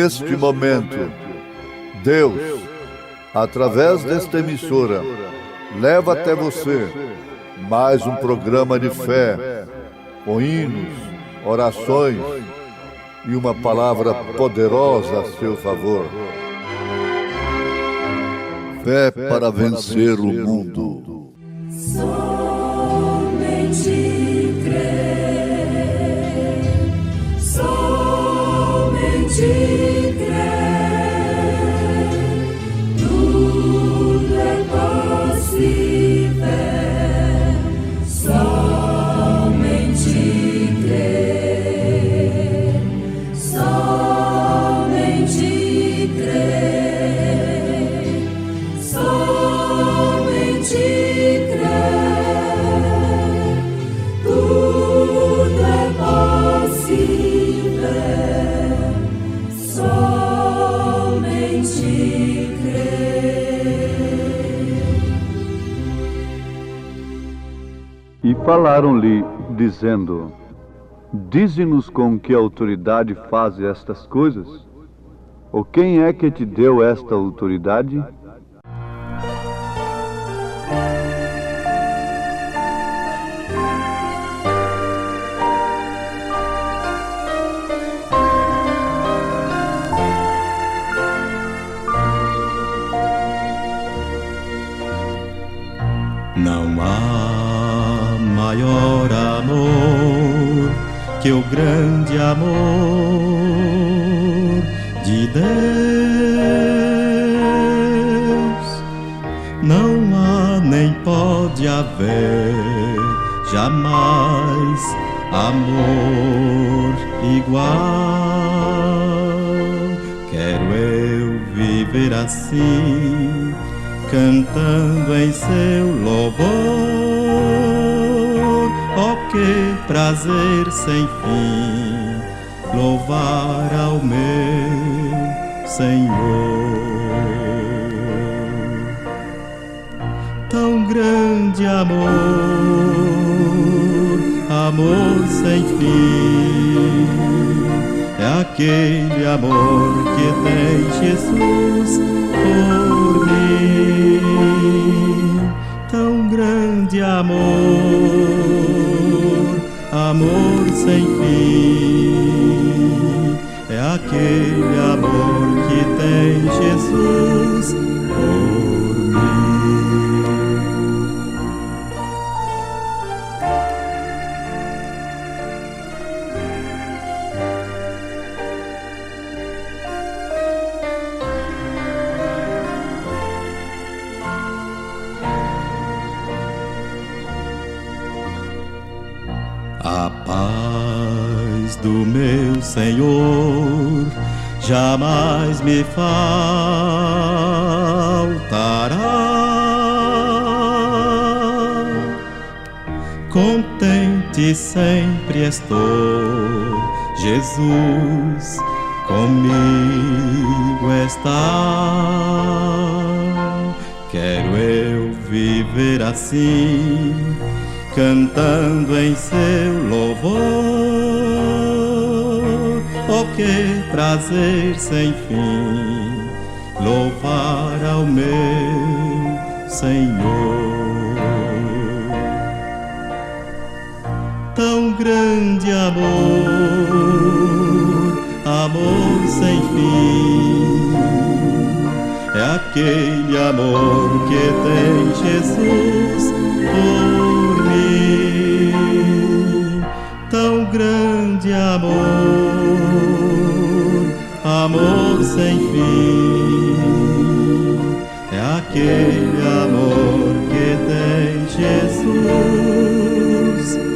neste momento, Deus, através desta emissora, leva até você mais um programa de fé, com hinos, orações e uma palavra poderosa a seu favor. Fé para vencer o mundo. Somente crer, somente crer, tudo é possível, somente crer, somente crer, somente crer, tudo é possível, somente crer. E falaram-lhe, dizendo: Dize-nos com que autoridade faz estas coisas? Ou quem é que te deu esta autoridade? Não há maior amor que o grande amor de Deus. Não há nem pode haver jamais amor igual. Quero eu viver assim, cantando em seu louvor. Oh, que prazer sem fim, louvar ao meu Senhor. Tão grande amor, amor sem fim, é aquele amor que tem Jesus por mim. Tão grande amor, amor sem fim, é aquele amor que tem Jesus por mim. A paz do meu Senhor jamais me faltará. Contente sempre estou, Jesus comigo está. Quero eu viver assim, cantando em seu louvor. Oh, que prazer sem fim, louvar ao meu Senhor. Tão grande amor, amor sem fim, é aquele amor que tem Jesus por mim. Tão grande amor, amor sem fim, é aquele amor que tem Jesus por mim.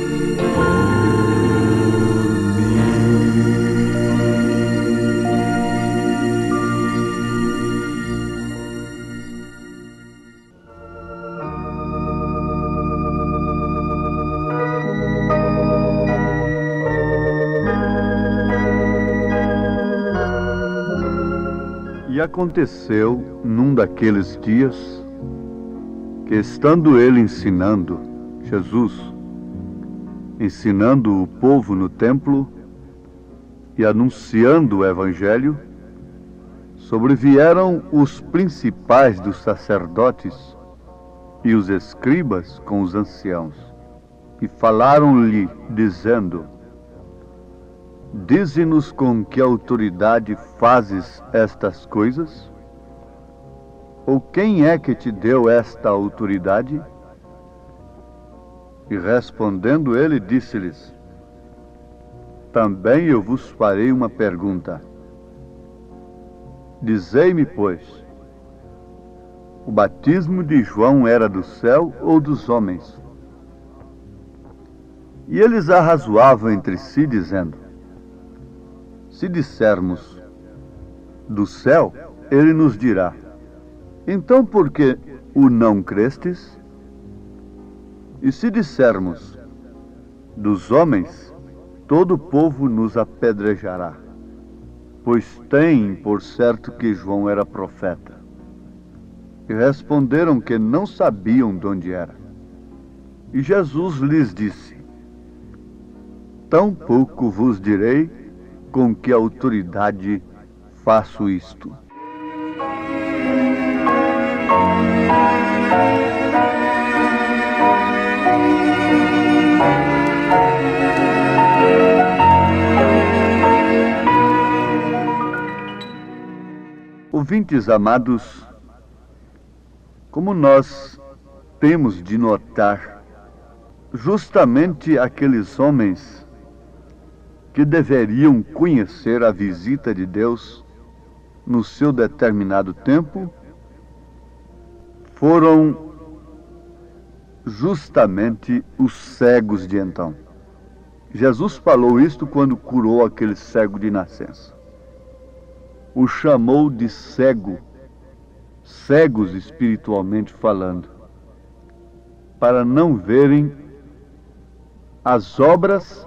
E aconteceu num daqueles dias que, estando ele ensinando, Jesus, ensinando o povo no templo e anunciando o Evangelho, Sobrevieram os principais dos sacerdotes e os escribas com os anciãos, e falaram-lhe, dizendo: Dize-nos com que autoridade fazes estas coisas? Ou quem é que te deu esta autoridade? E respondendo ele, disse-lhes: Também eu vos farei uma pergunta. Dizei-me, pois, o batismo de João era do céu ou dos homens? E eles arrazoavam entre si, dizendo: Se dissermos do céu, ele nos dirá: Então por que o não crestes? E se dissermos dos homens, todo o povo nos apedrejará, pois tem por certo que João era profeta. E responderam que não sabiam de onde era. E Jesus lhes disse: Tampouco vos direi com que autoridade faço isto. Ouvintes amados, como nós temos de notar, justamente aqueles homens que deveriam conhecer a visita de Deus no seu determinado tempo, foram justamente os cegos de então. Jesus falou isto quando curou aquele cego de nascença. O chamou de cego, cegos espiritualmente falando, para não verem as obras,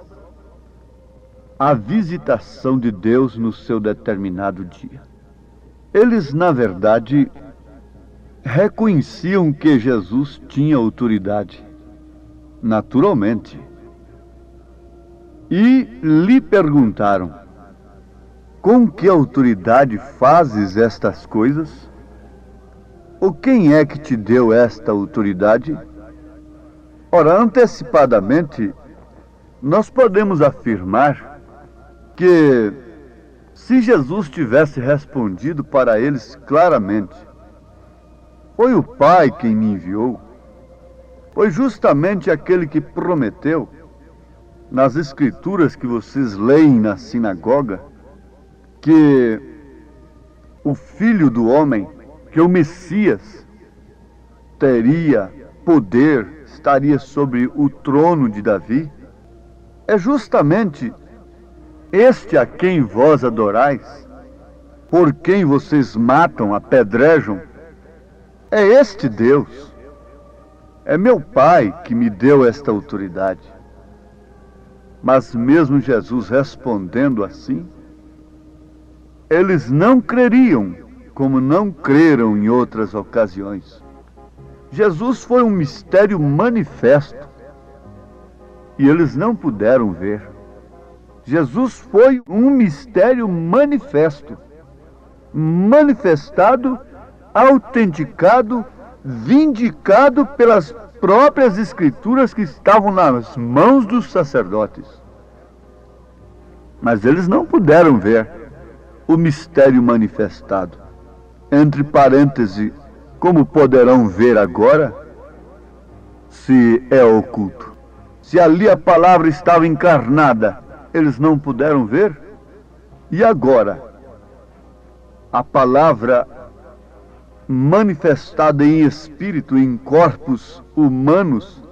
a visitação de Deus no seu determinado dia. Eles, na verdade, reconheciam que Jesus tinha autoridade, naturalmente, e lhe perguntaram: Com que autoridade fazes estas coisas? Ou quem é que te deu esta autoridade? Ora, antecipadamente, nós podemos afirmar que, se Jesus tivesse respondido para eles claramente: Foi o Pai quem me enviou, foi justamente aquele que prometeu, nas Escrituras que vocês leem na sinagoga, que o Filho do Homem, que o Messias, teria poder, estaria sobre o trono de Davi, é justamente este a quem vós adorais, por quem vocês matam, apedrejam, é este Deus. É meu Pai que me deu esta autoridade. Mas mesmo Jesus respondendo assim, eles não creriam, como não creram em outras ocasiões. Jesus foi um mistério manifesto e eles não puderam ver. Jesus foi um mistério manifesto, manifestado, autenticado, vindicado pelas próprias Escrituras que estavam nas mãos dos sacerdotes. Mas eles não puderam ver o mistério manifestado. Entre parênteses, como poderão ver agora, se é oculto? Se ali a palavra estava encarnada, eles não puderam ver? E agora, a palavra manifestada em espírito, em corpos humanos,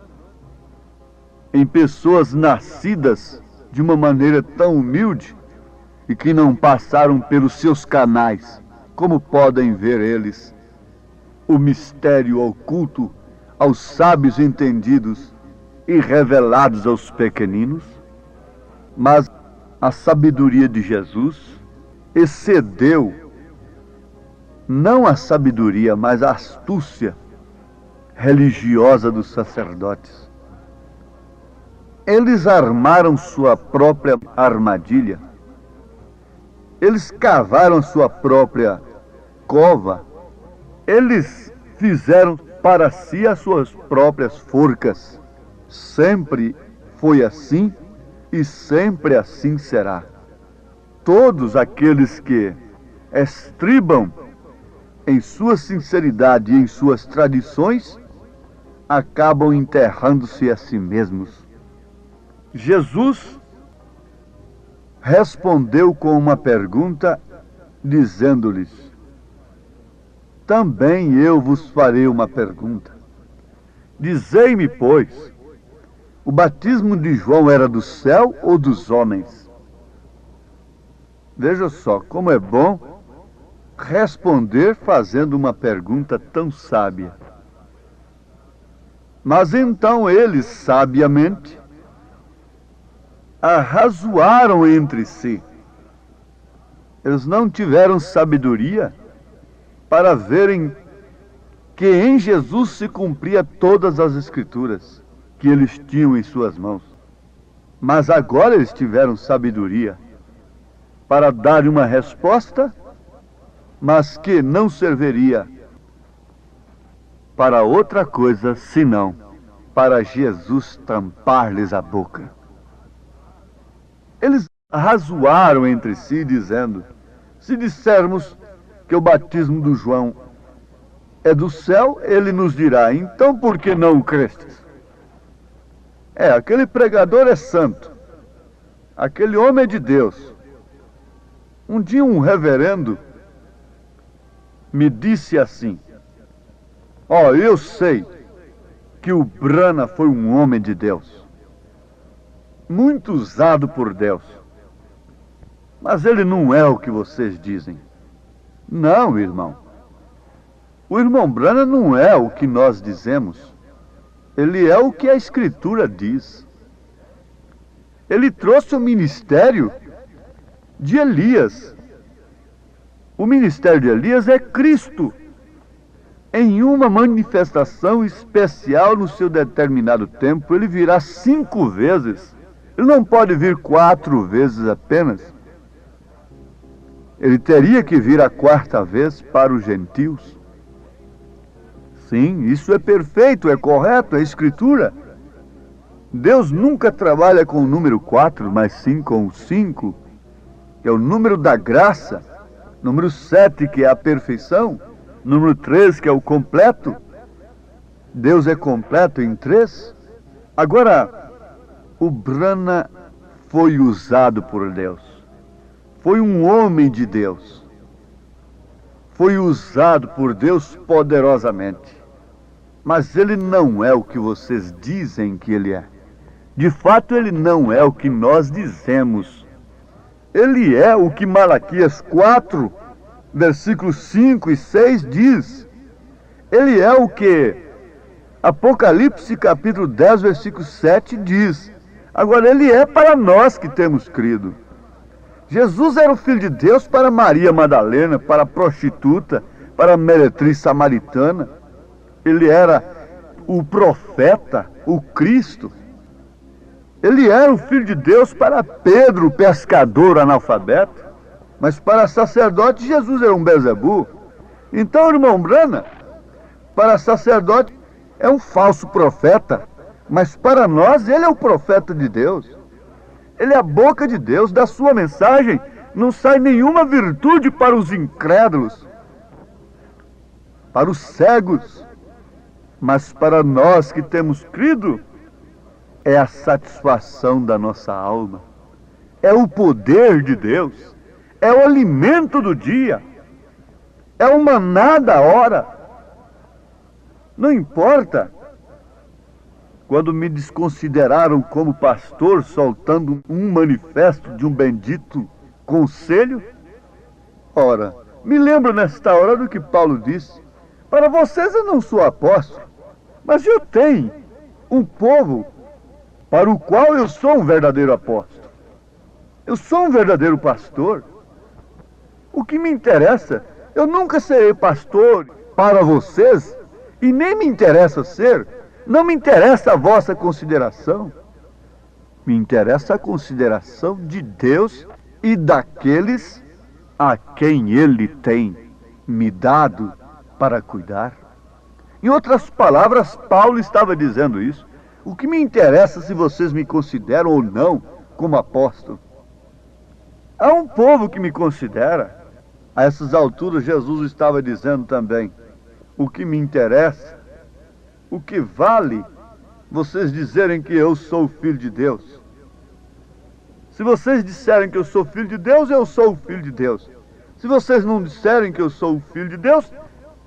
em pessoas nascidas de uma maneira tão humilde e que não passaram pelos seus canais, como podem ver eles o mistério oculto aos sábios entendidos e revelados aos pequeninos? Mas a sabedoria de Jesus excedeu não a sabedoria, mas a astúcia religiosa dos sacerdotes. Eles armaram sua própria armadilha. Eles cavaram sua própria cova. Eles fizeram para si as suas próprias forcas. Sempre foi assim e sempre assim será. Todos aqueles que estribam em sua sinceridade e em suas tradições acabam enterrando-se a si mesmos. Jesus respondeu com uma pergunta, dizendo-lhes: também eu vos farei uma pergunta. Dizei-me, pois, o batismo de João era do céu ou dos homens? Veja só como é bom responder fazendo uma pergunta tão sábia. Mas então eles, sabiamente, arrazoaram entre si. Eles não tiveram sabedoria para verem que em Jesus se cumpria todas as Escrituras que eles tinham em suas mãos. Mas agora eles tiveram sabedoria para dar uma resposta, mas que não serviria para outra coisa senão para Jesus tampar-lhes a boca. Eles razoaram entre si, dizendo: se dissermos que o batismo do João é do céu, ele nos dirá: então por que não o crestes? Aquele pregador é santo, aquele homem é de Deus. Um dia um reverendo me disse assim: eu sei que o Brana foi um homem de Deus, muito usado por Deus, mas ele não é o que vocês dizem. Não, irmão. O irmão Brana não é o que nós dizemos. Ele é o que a Escritura diz. Ele trouxe o ministério de Elias. O ministério de Elias é Cristo, em uma manifestação especial no seu determinado tempo. Ele virá 5 vezes. Ele não pode vir 4 vezes apenas. Ele teria que vir a 4ª vez para os gentios. Sim, isso é perfeito, é correto, é Escritura. Deus nunca trabalha com o número 4, mas sim com o 5, que é o número da graça. Número 7, que é a perfeição. Número 3, que é o completo. Deus é completo em 3. Agora, o Brana foi usado por Deus. Foi um homem de Deus. Foi usado por Deus poderosamente. Mas ele não é o que vocês dizem que ele é. De fato, ele não é o que nós dizemos. Ele é o que Malaquias 4, versículos 5 e 6 diz. Ele é o que Apocalipse capítulo 10, versículo 7 diz. Agora, ele é para nós que temos crido. Jesus era o Filho de Deus para Maria Madalena, para a prostituta, para a meretriz samaritana. Ele era o profeta, o Cristo. Ele era o Filho de Deus para Pedro, o pescador analfabeto. Mas para sacerdote, Jesus era um Beelzebu. Então, irmão Brana, para sacerdote é um falso profeta. Mas para nós, ele é o profeta de Deus. Ele é a boca de Deus. Da sua mensagem não sai nenhuma virtude para os incrédulos, para os cegos. Mas para nós que temos crido, é a satisfação da nossa alma. É o poder de Deus. É o alimento do dia. É o maná da hora. Não importa quando me desconsideraram como pastor, soltando um manifesto de um bendito conselho. Ora, me lembro nesta hora do que Paulo disse: para vocês eu não sou apóstolo, mas eu tenho um povo para o qual eu sou um verdadeiro apóstolo. Eu sou um verdadeiro pastor. O que me interessa, eu nunca serei pastor para vocês, e nem me interessa ser. Não me interessa a vossa consideração. Me interessa a consideração de Deus e daqueles a quem Ele tem me dado para cuidar? Em outras palavras, Paulo estava dizendo isso. O que me interessa se vocês me consideram ou não como apóstolo? Há um povo que me considera. A essas alturas, Jesus estava dizendo também: o que me interessa, o que vale vocês dizerem que eu sou o Filho de Deus. Se vocês disserem que eu sou filho de Deus, eu sou o Filho de Deus. Se vocês não disserem que eu sou o Filho de Deus,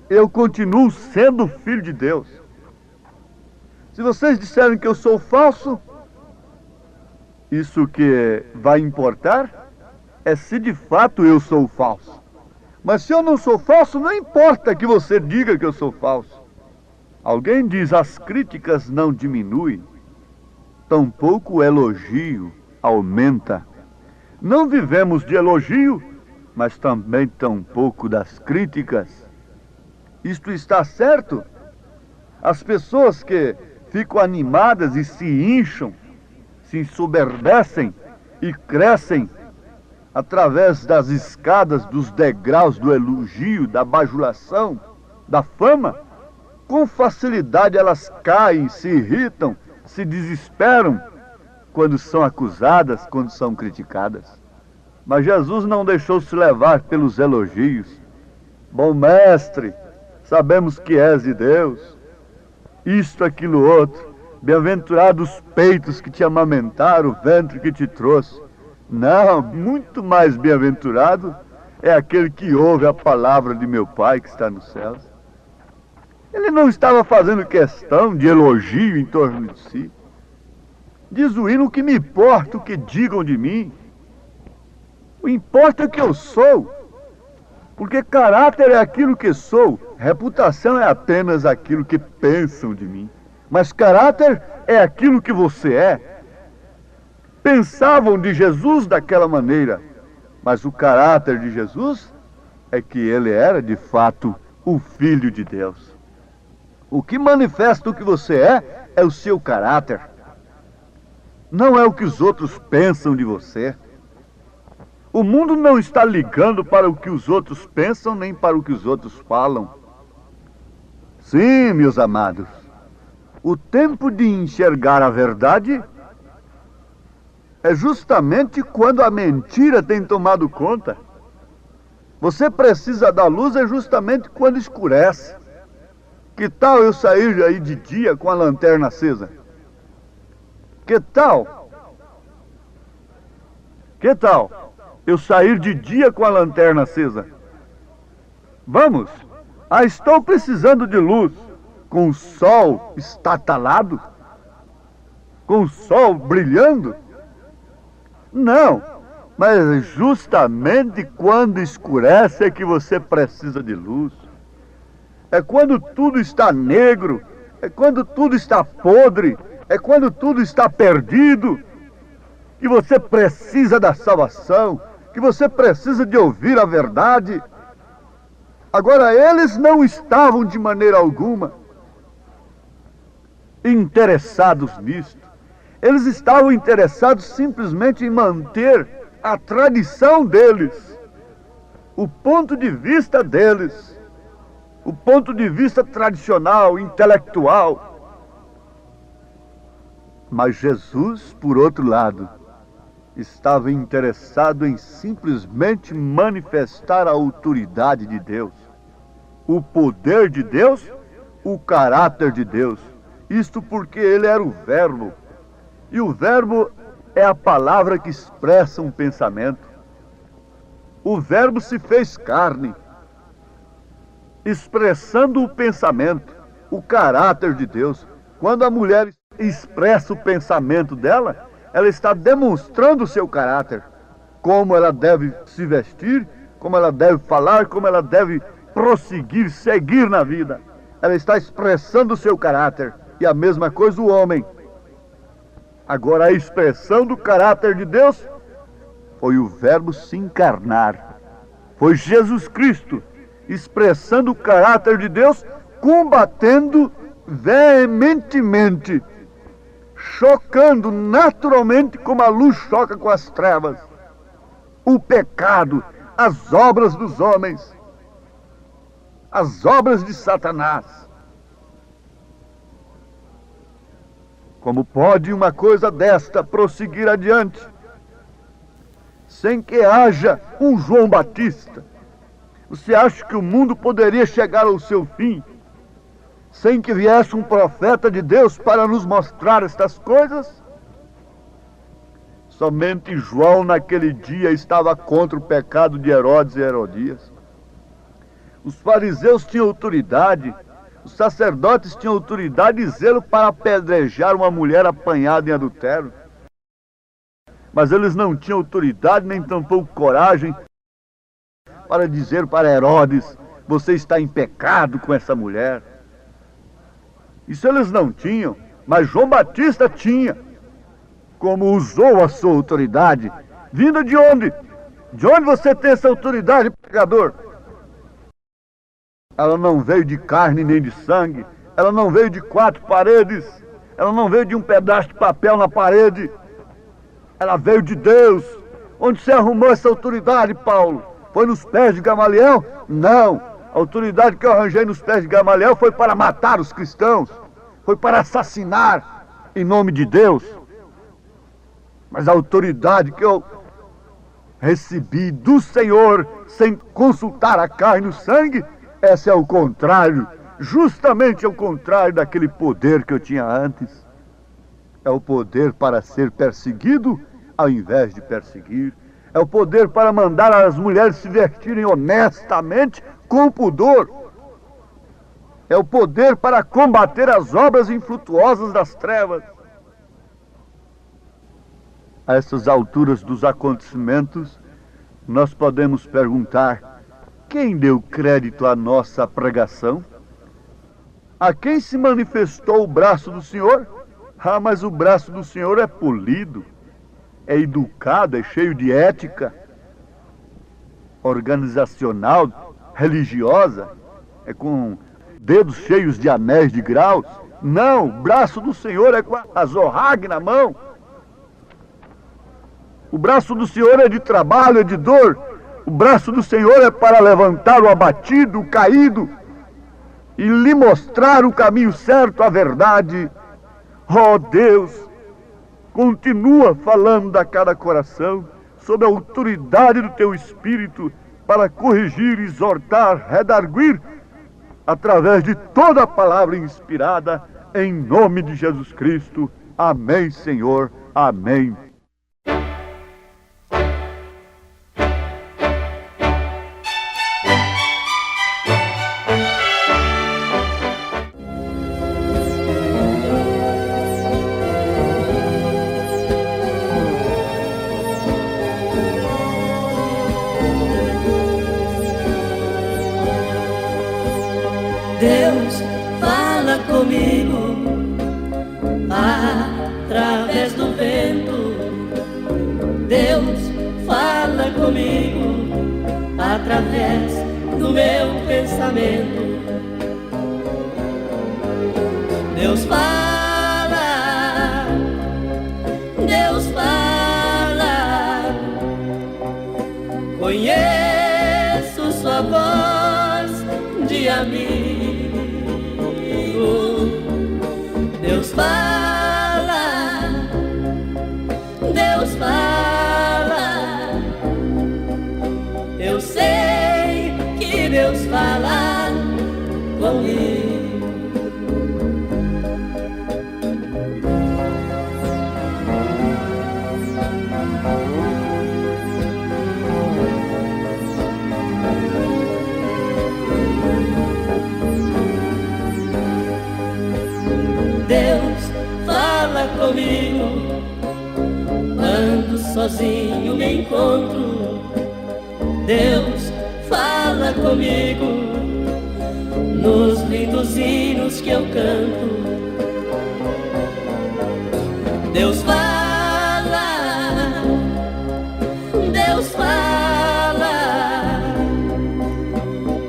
eu continuo sendo o Filho de Deus. Se vocês disserem que eu sou falso, isso que vai importar é se de fato eu sou falso. Mas se eu não sou falso, não importa que você diga que eu sou falso. Alguém diz: as críticas não diminuem, tampouco o elogio aumenta. Não vivemos de elogio, mas também tampouco das críticas. Isto está certo? As pessoas que ficam animadas e se incham, se ensoberbecem e crescem através das escadas, dos degraus do elogio, da bajulação, da fama, com facilidade elas caem, se irritam, se desesperam quando são acusadas, quando são criticadas. Mas Jesus não deixou-se levar pelos elogios. Bom mestre, sabemos que és de Deus, isto, aquilo, outro. Bem-aventurados os peitos que te amamentaram, o ventre que te trouxe. Não, muito mais bem-aventurado é aquele que ouve a palavra de meu Pai que está nos céus. Ele não estava fazendo questão de elogio em torno de si. Diz o hino: que me importa o que digam de mim. O importa é que eu sou. Porque caráter é aquilo que sou, reputação é apenas aquilo que pensam de mim. Mas caráter é aquilo que você é. Pensavam de Jesus daquela maneira, mas o caráter de Jesus é que ele era de fato o Filho de Deus. O que manifesta o que você é o seu caráter. Não é o que os outros pensam de você. O mundo não está ligando para o que os outros pensam, nem para o que os outros falam. Sim, meus amados, o tempo de enxergar a verdade é justamente quando a mentira tem tomado conta. Você precisa da luz é justamente quando escurece. Que tal eu sair aí de dia com a lanterna acesa? Que tal? Que tal eu sair de dia com a lanterna acesa? Vamos! Estou precisando de luz. Com o sol estatalado? Com o sol brilhando? Não, mas justamente quando escurece é que você precisa de luz. É quando tudo está negro, é quando tudo está podre, é quando tudo está perdido, que você precisa da salvação, que você precisa de ouvir a verdade. Agora, eles não estavam de maneira alguma interessados nisto. Eles estavam interessados simplesmente em manter a tradição deles, o ponto de vista deles, o ponto de vista tradicional, intelectual. Mas Jesus, por outro lado, estava interessado em simplesmente manifestar a autoridade de Deus, o poder de Deus, o caráter de Deus. Isto porque ele era o Verbo. E o Verbo é a palavra que expressa um pensamento. O Verbo se fez carne, expressando o pensamento, o caráter de Deus. Quando a mulher expressa o pensamento dela, ela está demonstrando o seu caráter. Como ela deve se vestir, como ela deve falar, como ela deve prosseguir, seguir na vida. Ela está expressando o seu caráter. E a mesma coisa o homem. Agora, a expressão do caráter de Deus foi o Verbo se encarnar. Foi Jesus Cristo expressando o caráter de Deus, combatendo veementemente, chocando naturalmente como a luz choca com as trevas, o pecado, as obras dos homens. as obras de Satanás. Como pode uma coisa desta prosseguir adiante, sem que haja um João Batista? Você acha que o mundo poderia chegar ao seu fim sem que viesse um profeta de Deus para nos mostrar estas coisas? Somente João naquele dia estava contra o pecado de Herodes e Herodias. Os fariseus tinham autoridade, os sacerdotes tinham autoridade e zelo para apedrejar uma mulher apanhada em adultério. Mas eles não tinham autoridade, nem tampouco coragem para dizer para Herodes: você está em pecado com essa mulher. Isso eles não tinham, mas João Batista tinha. Como usou a sua autoridade? Vinda de onde? De onde você tem essa autoridade, pecador? Ela não veio de carne nem de sangue, ela não veio de quatro paredes, ela não veio de um pedaço de papel na parede, ela veio de Deus. Onde você arrumou essa autoridade, Paulo? Foi nos pés de Gamaliel? Não, a autoridade que eu arranjei nos pés de Gamaliel foi para matar os cristãos, foi para assassinar em nome de Deus. Mas a autoridade que eu recebi do Senhor, sem consultar a carne e o sangue, essa é o contrário, justamente ao contrário daquele poder que eu tinha antes. É o poder para ser perseguido ao invés de perseguir. É o poder para mandar as mulheres se vestirem honestamente com pudor. É o poder para combater as obras infrutuosas das trevas. A essas alturas dos acontecimentos, nós podemos perguntar: quem deu crédito à nossa pregação? A quem se manifestou o braço do Senhor? Ah, mas o braço do Senhor é polido, é educado, é cheio de ética organizacional, religiosa, é com dedos cheios de anéis de graus. Não, o braço do Senhor é com a zorrague na mão. O braço do Senhor é de trabalho, é de dor. O braço do Senhor é para levantar o abatido, o caído, e lhe mostrar o caminho certo, a verdade. Oh Deus, continua falando a cada coração, sob a autoridade do Teu Espírito, para corrigir, exortar, redarguir, através de toda a palavra inspirada, em nome de Jesus Cristo. Amém, Senhor. Amém. Deus fala comigo através do vento. Deus fala comigo através do meu pensamento. Deus fala, Deus fala. Conheço sua voz de amigo. Deus fala, Deus fala. Eu sei que Deus fala comigo. Deus fala comigo quando sozinho me encontro. Deus fala comigo nos lindos hinos que eu canto. Deus fala, Deus fala.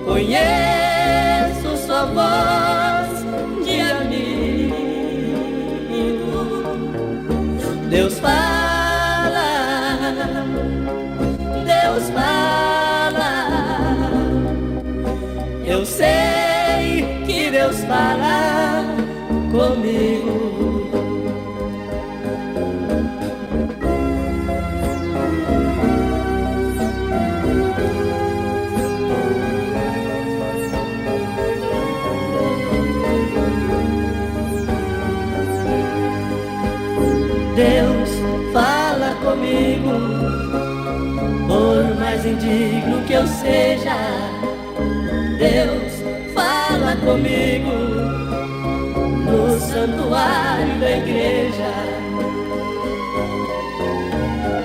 Conheço sua voz de amigo. Deus fala, Deus fala. Eu sei fala comigo. Deus fala comigo, por mais indigno que eu seja. Deus fala comigo, no santuário da igreja.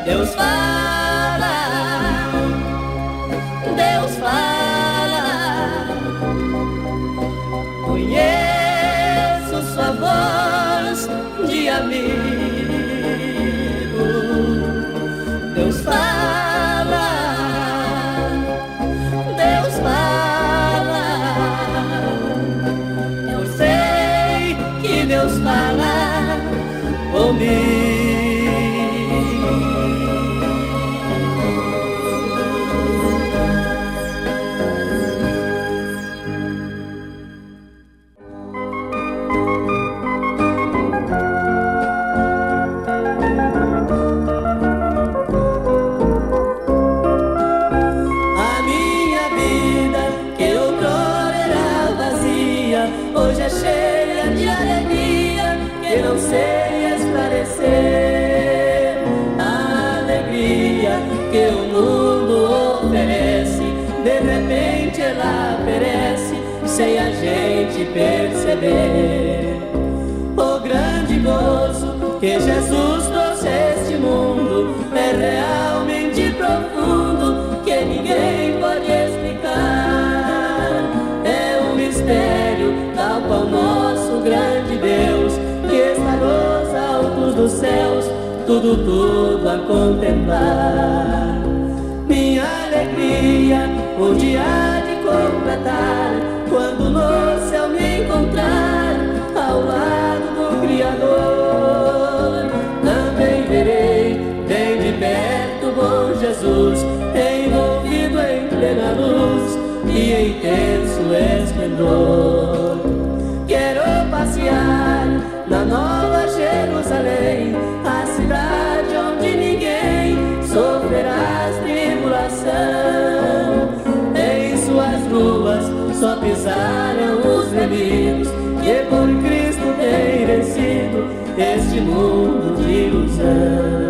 Deus fala, Deus fala. Conheço sua voz de amigo. Deus fala, Deus fala. Eu sei que Deus fala comigo. Hoje é cheia de alegria que não sei esclarecer. A alegria que o mundo oferece, de repente ela perece sem a gente perceber. O grande gozo que Jesus trouxe a este mundo é realmente profundo, que ninguém pode explicar. É um mistério tal qual nosso grande Deus, que está nos altos dos céus, tudo a contemplar. Minha alegria um dia há de completar, quando no céu me encontrar ao lado do Criador. Também verei bem de perto bom Jesus, envolvido em plena luz e em intenso esplendor. Quero passear na Nova Jerusalém, a cidade onde ninguém sofrerá tribulação. Em suas ruas só pisaram os remidos, que por Cristo têm vencido este mundo de ilusão.